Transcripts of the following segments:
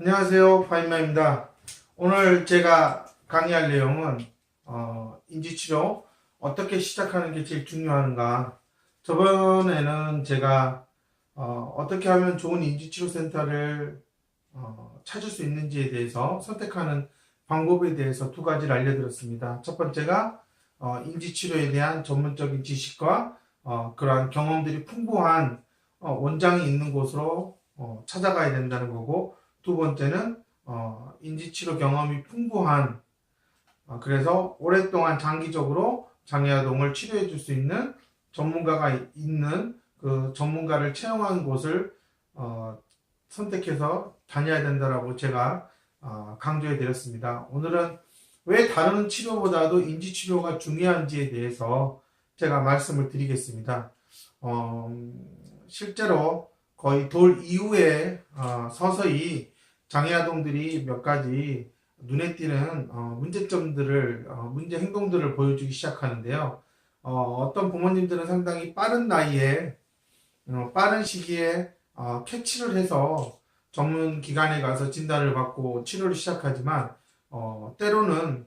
안녕하세요, 파인마입니다. 오늘 제가 강의할 내용은 인지치료 어떻게 시작하는 게 제일 중요한가. 저번에는 제가 어떻게 하면 좋은 인지치료센터를 찾을 수 있는지에 대해서 선택하는 방법에 대해서 두 가지를 알려드렸습니다. 첫 번째가 인지치료에 대한 전문적인 지식과 그러한 경험들이 풍부한 원장이 있는 곳으로 찾아가야 된다는 거고, 두 번째는 인지치료 경험이 풍부한 그래서 오랫동안 장기적으로 장애아동을 치료해 줄 수 있는 전문가가 있는 그 전문가를 채용한 곳을 선택해서 다녀야 된다라고 제가 강조해 드렸습니다. 오늘은 왜 다른 치료보다도 인지치료가 중요한지에 대해서 제가 말씀을 드리겠습니다. 실제로 거의 돌 이후에 서서히 장애아동들이 몇 가지 눈에 띄는 문제점들을 문제 행동들을 보여주기 시작하는데요. 어떤 부모님들은 상당히 빠른 나이에 빠른 시기에 캐치를 해서 전문 기관에 가서 진단을 받고 치료를 시작하지만 때로는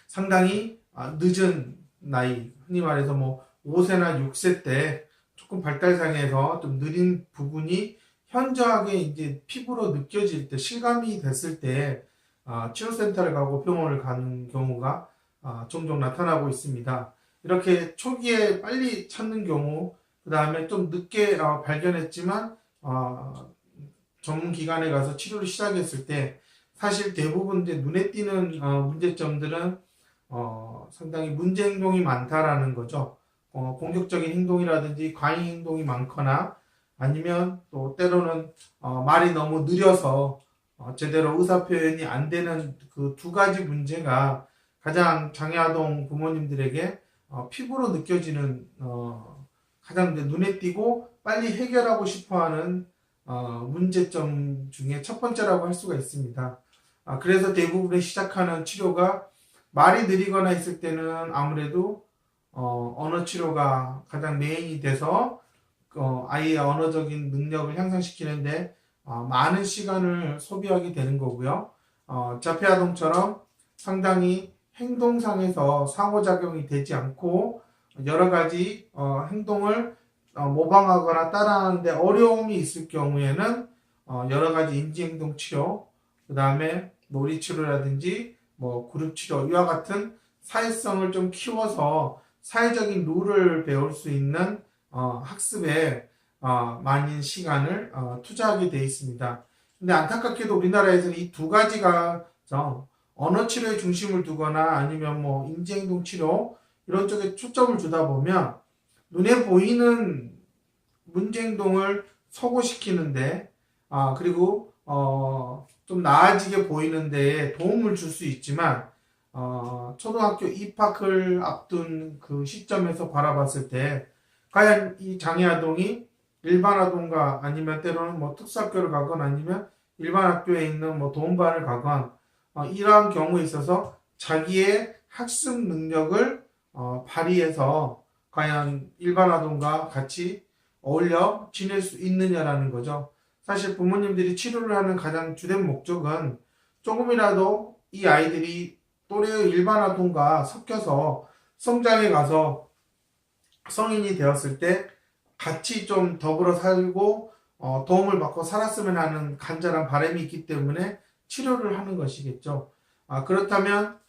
상당히 늦은 나이, 흔히 말해서 뭐 5세나 6세 때 조금 발달장애에서 좀 느린 부분이 현저하게 이제 피부로 느껴질 때, 실감이 됐을 때 치료센터를 가고 병원을 가는 경우가 종종 나타나고 있습니다. 이렇게 초기에 빨리 찾는 경우, 그 다음에 좀 늦게 발견했지만 전문 기관에 가서 치료를 시작했을 때 사실 대부분 이제 눈에 띄는 문제점들은 상당히 문제 행동이 많다라는 거죠. 공격적인 행동이라든지 과잉 행동이 많거나 아니면 또 때로는 말이 너무 느려서 제대로 의사 표현이 안 되는 그 두 가지 문제가 가장 장애아동 부모님들에게 피부로 느껴지는 가장 눈에 띄고 빨리 해결하고 싶어하는 문제점 중에 첫 번째라고 할 수가 있습니다. 그래서 대부분의 시작하는 치료가 말이 느리거나 있을 때는 아무래도 언어 치료가 가장 메인이 돼서 아이의 언어적인 능력을 향상시키는데 많은 시간을 소비하게 되는 거고요. 자폐아동처럼 상당히 행동상에서 상호작용이 되지 않고 여러 가지 행동을 모방하거나 따라하는데 어려움이 있을 경우에는 여러 가지 인지행동 치료, 그 다음에 놀이치료라든지 뭐 그룹치료 이와 같은 사회성을 좀 키워서 사회적인 룰을 배울 수 있는 학습에 많은 시간을 투자하게 되어 있습니다. 근데 안타깝게도 우리나라에서는 이 두 가지가 언어 치료에 중심을 두거나 아니면 뭐 인지행동 치료 이런 쪽에 초점을 두다 보면 눈에 보이는 문제 행동을 소고시키는데 그리고 좀 나아지게 보이는 데에 도움을 줄 수 있지만 초등학교 입학을 앞둔 그 시점에서 바라봤을 때 과연 이 장애아동이 일반 아동과 아니면 때로는 뭐 특수학교를 가건 아니면 일반 학교에 있는 뭐 도움반을 가건 이러한 경우에 있어서 자기의 학습 능력을 발휘해서 과연 일반 아동과 같이 어울려 지낼 수 있느냐라는 거죠. 사실 부모님들이 치료를 하는 가장 주된 목적은 조금이라도 이 아이들이 또래의 일반 아동과 섞여서 성장에 가서 성인이 되었을 때 같이 좀 더불어 살고 도움을 받고 살았으면 하는 간절한 바람이 있기 때문에 치료를 하는 것이겠죠. 그렇다면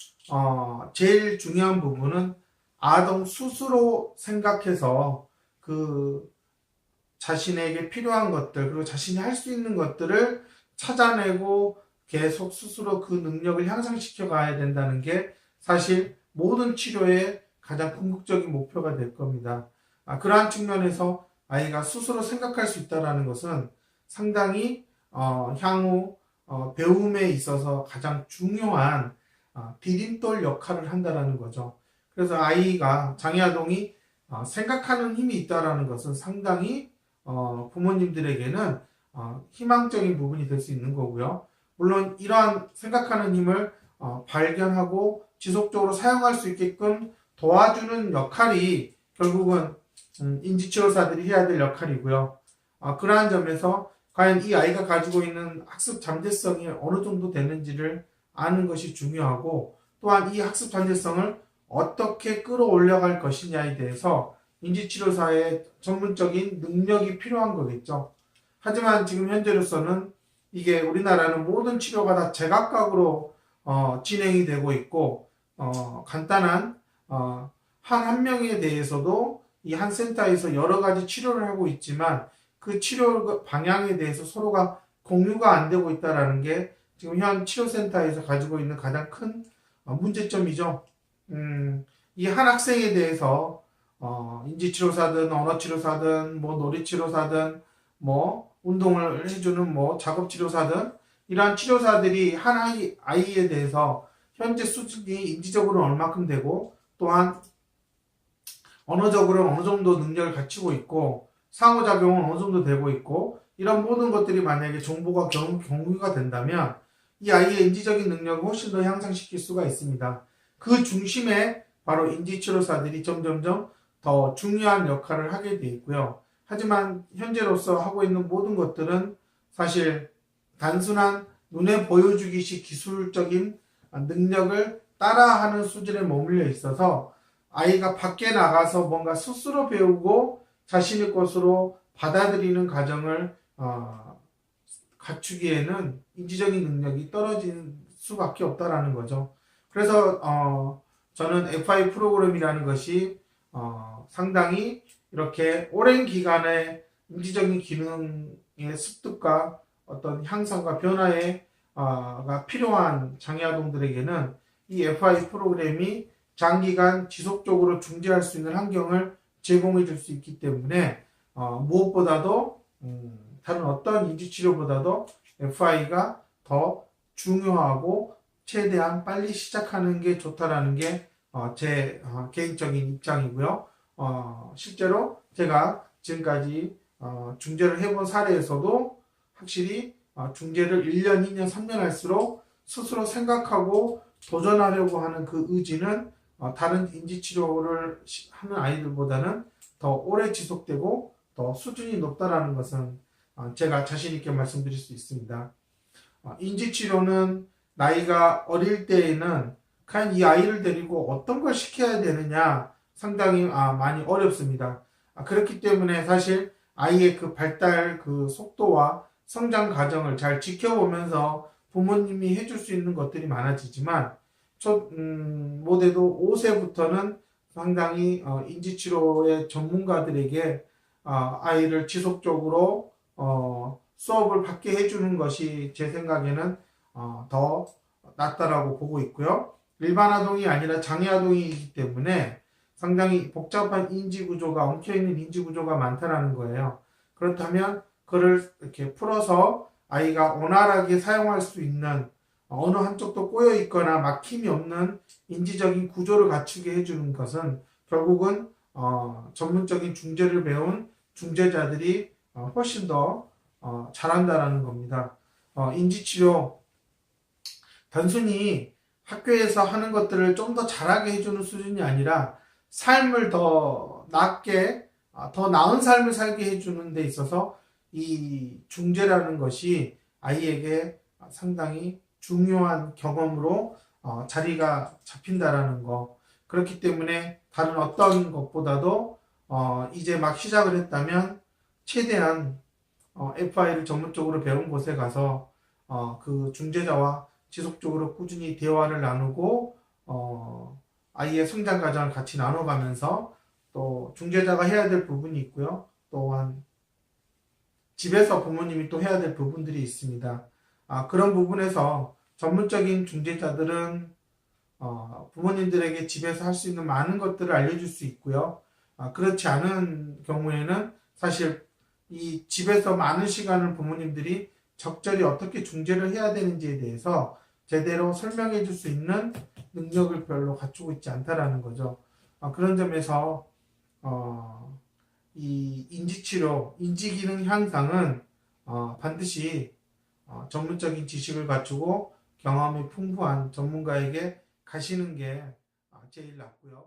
제일 중요한 부분은 아동 스스로 생각해서 그 자신에게 필요한 것들 그리고 자신이 할 수 있는 것들을 찾아내고 계속 스스로 그 능력을 향상시켜 가야 된다는 게 사실 모든 치료의 가장 궁극적인 목표가 될 겁니다. 그러한 측면에서 아이가 스스로 생각할 수 있다는 것은 상당히 향후 배움에 있어서 가장 중요한 디딤돌 역할을 한다는 거죠. 그래서 아이가 장애아동이 생각하는 힘이 있다는 것은 상당히 부모님들에게는 희망적인 부분이 될 수 있는 거고요. 물론 이러한 생각하는 힘을 발견하고 지속적으로 사용할 수 있게끔 도와주는 역할이 결국은 인지치료사들이 해야 될 역할이고요. 그러한 점에서 과연 이 아이가 가지고 있는 학습 잠재성이 어느 정도 되는지를 아는 것이 중요하고, 또한 이 학습 잠재성을 어떻게 끌어올려갈 것이냐에 대해서 인지치료사의 전문적인 능력이 필요한 거겠죠. 하지만 지금 현재로서는 이게 우리나라는 모든 치료가 다 제각각으로 진행이 되고 있고, 간단한 한 명에 대해서도 이 한 센터에서 여러 가지 치료를 하고 있지만 그 치료 방향에 대해서 서로가 공유가 안 되고 있다는 게 지금 현 치료센터에서 가지고 있는 가장 큰 문제점이죠. 이 한 학생에 대해서 인지치료사든 언어치료사든 뭐 놀이치료사든 뭐 운동을 해주는 뭐 작업치료사든 이러한 치료사들이 한 아이에 대해서 현재 수준이 인지적으로 얼마큼 되고, 또한 언어적으로 어느 정도 능력을 갖추고 있고, 상호작용은 어느 정도 되고 있고, 이런 모든 것들이 만약에 정보가 공유가 된다면 이 아이의 인지적인 능력을 훨씬 더 향상시킬 수가 있습니다. 그 중심에 바로 인지치료사들이 점점점 더 중요한 역할을 하게 되어 있고요. 하지만 현재로서 하고 있는 모든 것들은 사실 단순한 눈에 보여주기식 기술적인 능력을 따라하는 수준에 머물러 있어서 아이가 밖에 나가서 뭔가 스스로 배우고 자신의 것으로 받아들이는 과정을 갖추기에는 인지적인 능력이 떨어질 수밖에 없다라는 거죠. 그래서 저는 FI 프로그램이라는 것이 상당히 이렇게 오랜 기간의 인지적인 기능의 습득과 어떤 향상과 변화가 필요한 장애아동들에게는 이 FI 프로그램이 장기간 지속적으로 중재할 수 있는 환경을 제공해 줄 수 있기 때문에 무엇보다도 다른 어떤 인지치료보다도 FI가 더 중요하고 최대한 빨리 시작하는 게 좋다라는 게 제 개인적인 입장이고요. 실제로 제가 지금까지 중재를 해본 사례에서도 확실히 중재를 1년, 2년, 3년 할수록 스스로 생각하고 도전하려고 하는 그 의지는 다른 인지치료를 하는 아이들보다는 더 오래 지속되고 더 수준이 높다라는 것은 제가 자신있게 말씀드릴 수 있습니다. 인지치료는 나이가 어릴 때에는 과연 이 아이를 데리고 어떤 걸 시켜야 되느냐 상당히 많이 어렵습니다. 그렇기 때문에 사실 아이의 그 발달 그 속도와 성장 과정을 잘 지켜보면서 부모님이 해줄 수 있는 것들이 많아지지만 못해도 5세부터는 상당히 인지치료의 전문가들에게 아이를 지속적으로 수업을 받게 해주는 것이 제 생각에는 더 낫다라고 보고 있고요. 일반 아동이 아니라 장애 아동이기 때문에 상당히 복잡한 인지구조가 엉켜있는 인지구조가 많다라는 거예요. 그렇다면 그를 이렇게 풀어서 아이가 원활하게 사용할 수 있는 어느 한쪽도 꼬여 있거나 막힘이 없는 인지적인 구조를 갖추게 해주는 것은 결국은 전문적인 중재를 배운 중재자들이 훨씬 더 잘한다라는 겁니다. 인지치료 단순히 학교에서 하는 것들을 좀 더 잘하게 해주는 수준이 아니라 삶을 더 낫게 더 나은 삶을 살게 해주는 데 있어서 이 중재라는 것이 아이에게 상당히 중요한 경험으로 자리가 잡힌다라는 거. 그렇기 때문에 다른 어떤 것보다도 이제 막 시작을 했다면 최대한 FI를 전문적으로 배운 곳에 가서 그 중재자와 지속적으로 꾸준히 대화를 나누고 아이의 성장 과정을 같이 나눠가면서 또 중재자가 해야 될 부분이 있고요. 또한 집에서 부모님이 또 해야 될 부분들이 있습니다. 그런 부분에서 전문적인 중재자들은 부모님들에게 집에서 할 수 있는 많은 것들을 알려줄 수 있고요. 그렇지 않은 경우에는 사실 이 집에서 많은 시간을 부모님들이 적절히 어떻게 중재를 해야 되는지에 대해서 제대로 설명해 줄 수 있는 능력을 별로 갖추고 있지 않다라는 거죠. 그런 점에서 이 인지치료, 인지기능 향상은 반드시 전문적인 지식을 갖추고 경험이 풍부한 전문가에게 가시는 게 제일 낫고요.